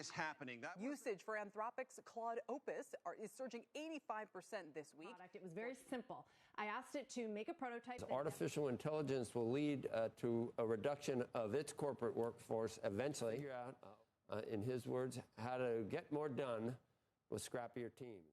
is happening. Usage for Anthropic's Claude Opus is surging 85% this week. It was very simple. I asked it to make a prototype. Artificial intelligence will lead to a reduction of its corporate workforce eventually. Figure out, in his words, how to get more done with scrappier teams.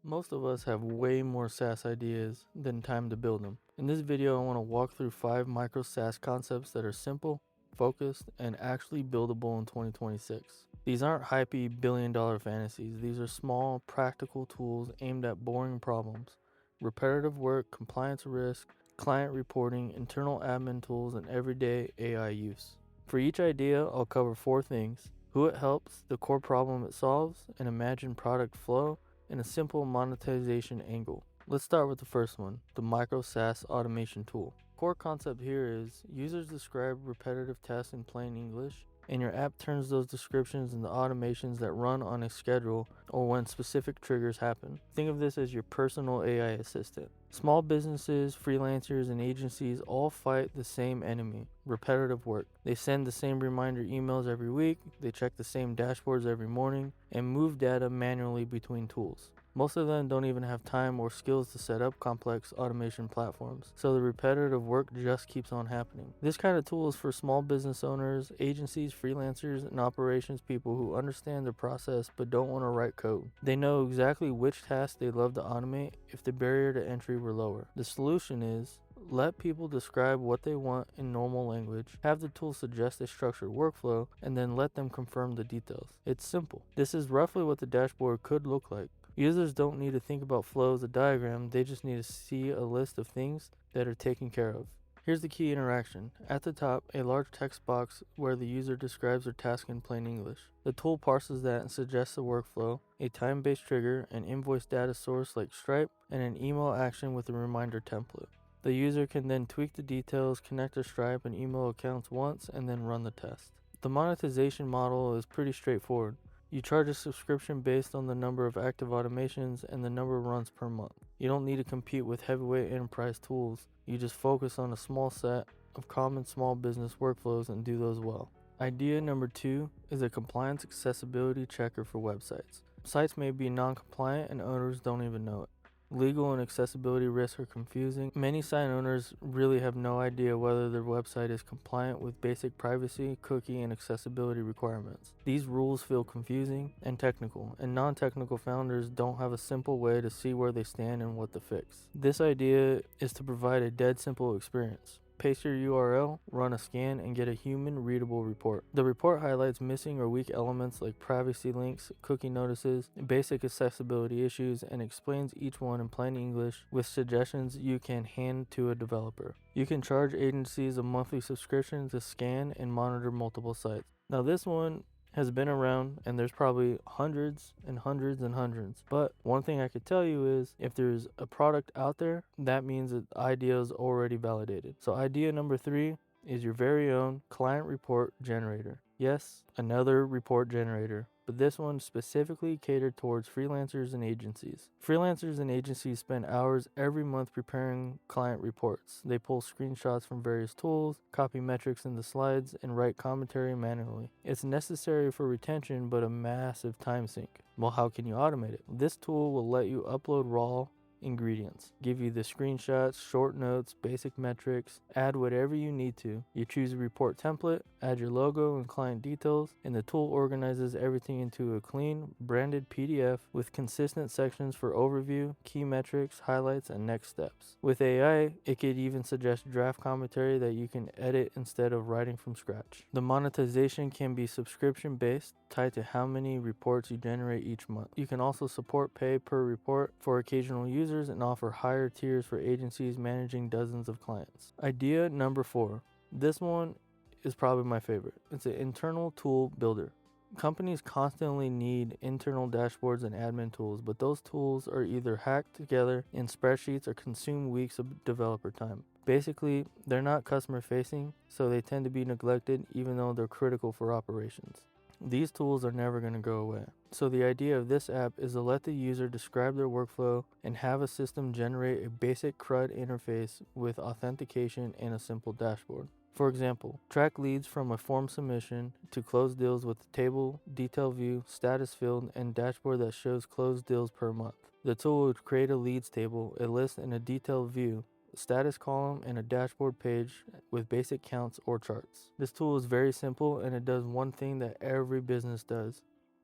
Most of us have way more SaaS ideas than time to build them. In this video, I want to walk through 5 micro SaaS concepts that are simple, focused, and actually buildable in 2026. These aren't hypey billion-dollar fantasies. These are small, practical tools aimed at boring problems. Repetitive work, compliance risk, client reporting, internal admin tools, and everyday AI use. For each idea, I'll cover 4 things: who it helps, the core problem it solves, an imagined product flow, and a simple monetization angle. Let's start with the first one, the Micro SaaS automation tool. Core concept here is users describe repetitive tasks in plain English, and your app turns those descriptions into automations that run on a schedule or when specific triggers happen. Think of this as your personal AI assistant. Small businesses, freelancers, and agencies all fight the same enemy: repetitive work. They send the same reminder emails every week, they check the same dashboards every morning, and move data manually between tools. Most of them don't even have time or skills to set up complex automation platforms, so the repetitive work just keeps on happening. This kind of tool is for small business owners, agencies, freelancers, and operations people who understand the process but don't want to write code. They know exactly which tasks they'd love to automate if the barrier to entry were lower. The solution is let people describe what they want in normal language, have the tool suggest a structured workflow, and then let them confirm the details. It's simple. This is roughly what the dashboard could look like. Users don't need to think about flows or diagram, they just need to see a list of things that are taken care of. Here's the key interaction. At the top, a large text box where the user describes their task in plain English. The tool parses that and suggests a workflow, a time-based trigger, an invoice data source like Stripe, and an email action with a reminder template. The user can then tweak the details, connect their Stripe and email accounts once, and then run the test. The monetization model is pretty straightforward. You charge a subscription based on the number of active automations and the number of runs per month. You don't need to compete with heavyweight enterprise tools. You just focus on a small set of common small business workflows and do those well. Idea number 2 is a compliance accessibility checker for websites. Sites may be non-compliant and owners don't even know it. Legal and accessibility risks are confusing. Many site owners really have no idea whether their website is compliant with basic privacy, cookie, and accessibility requirements. These rules feel confusing and technical, and non-technical founders don't have a simple way to see where they stand and what to fix. This idea is to provide a dead simple experience. Paste your URL, run a scan, and get a human-readable report. The report highlights missing or weak elements like privacy links, cookie notices, basic accessibility issues, and explains each one in plain English with suggestions you can hand to a developer. You can charge agencies a monthly subscription to scan and monitor multiple sites. Now this one has been around and there's probably hundreds and hundreds and hundreds. But one thing I could tell you is if there's a product out there, that means that the idea is already validated. So idea number 3 is your very own client report generator. Yes, another report generator, but this one specifically catered towards freelancers and agencies. Freelancers and agencies spend hours every month preparing client reports. They pull screenshots from various tools, copy metrics into slides, and write commentary manually. It's necessary for retention, but a massive time sink. Well, how can you automate it? This tool will let you upload raw ingredients, give you the screenshots, short notes, basic metrics, add whatever you need to. You choose a report template, add your logo and client details, and the tool organizes everything into a clean, branded PDF with consistent sections for overview, key metrics, highlights, and next steps. With AI, it could even suggest draft commentary that you can edit instead of writing from scratch. The monetization can be subscription based, tied to how many reports you generate each month. You can also support pay per report for occasional users and offer higher tiers for agencies managing dozens of clients. Idea number 4. This one is probably my favorite. It's an internal tool builder. Companies constantly need internal dashboards and admin tools, but those tools are either hacked together in spreadsheets or consume weeks of developer time. Basically, they're not customer facing, so they tend to be neglected even though they're critical for operations. These tools are never going to go away. So the idea of this app is to let the user describe their workflow and have a system generate a basic CRUD interface with authentication and a simple dashboard. For example, track leads from a form submission to close deals with a table, detail view, status field, and dashboard that shows closed deals per month. The tool would create a leads table, a list, and a detailed view, a status column, and a dashboard page with basic counts or charts. This tool is very simple and it does one thing that every business does.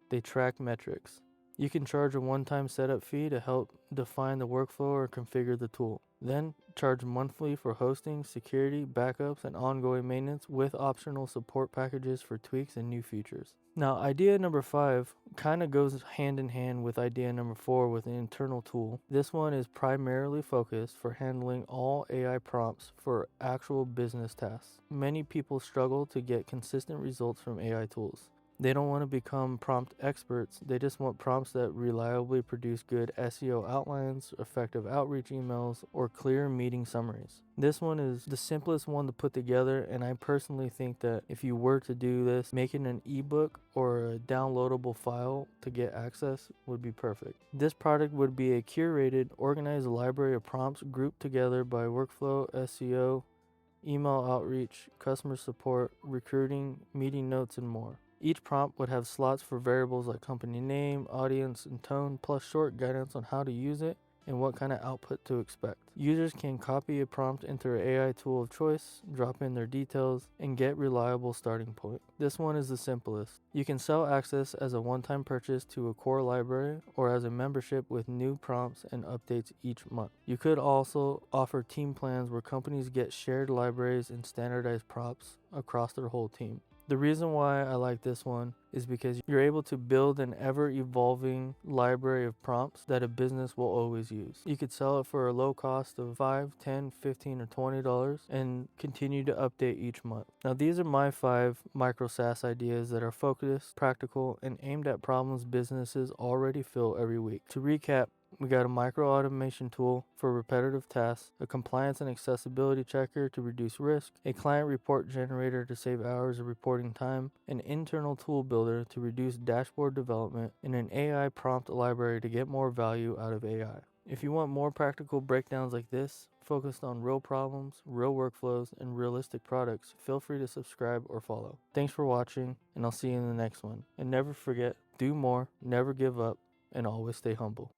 They track metrics. You can charge a one-time setup fee to help define the workflow or configure the tool. Then charge monthly for hosting, security, backups, and ongoing maintenance with optional support packages for tweaks and new features. Now, idea number 5 kind of goes hand in hand with idea number 4 with an internal tool. This one is primarily focused for handling all AI prompts for actual business tasks. Many people struggle to get consistent results from AI tools. They don't want to become prompt experts. They just want prompts that reliably produce good SEO outlines, effective outreach emails, or clear meeting summaries. This one is the simplest one to put together, and I personally think that if you were to do this, making an ebook or a downloadable file to get access would be perfect. This product would be a curated, organized library of prompts grouped together by workflow, SEO, email outreach, customer support, recruiting, meeting notes, and more. Each prompt would have slots for variables like company name, audience, and tone, plus short guidance on how to use it and what kind of output to expect. Users can copy a prompt into their AI tool of choice, drop in their details, and get reliable starting point. This one is the simplest. You can sell access as a one-time purchase to a core library or as a membership with new prompts and updates each month. You could also offer team plans where companies get shared libraries and standardized prompts across their whole team. The reason why I like this one is because you're able to build an ever-evolving library of prompts that a business will always use. You could sell it for a low cost of $5, $10, $15, or $20 and continue to update each month. Now, these are my 5 micro SaaS ideas that are focused, practical, and aimed at problems businesses already feel every week. To recap, we got a micro automation tool for repetitive tasks, a compliance and accessibility checker to reduce risk, a client report generator to save hours of reporting time, an internal tool builder to reduce dashboard development, and an AI prompt library to get more value out of AI. If you want more practical breakdowns like this, focused on real problems, real workflows, and realistic products, feel free to subscribe or follow. Thanks for watching, and I'll see you in the next one. And never forget, do more, never give up, and always stay humble.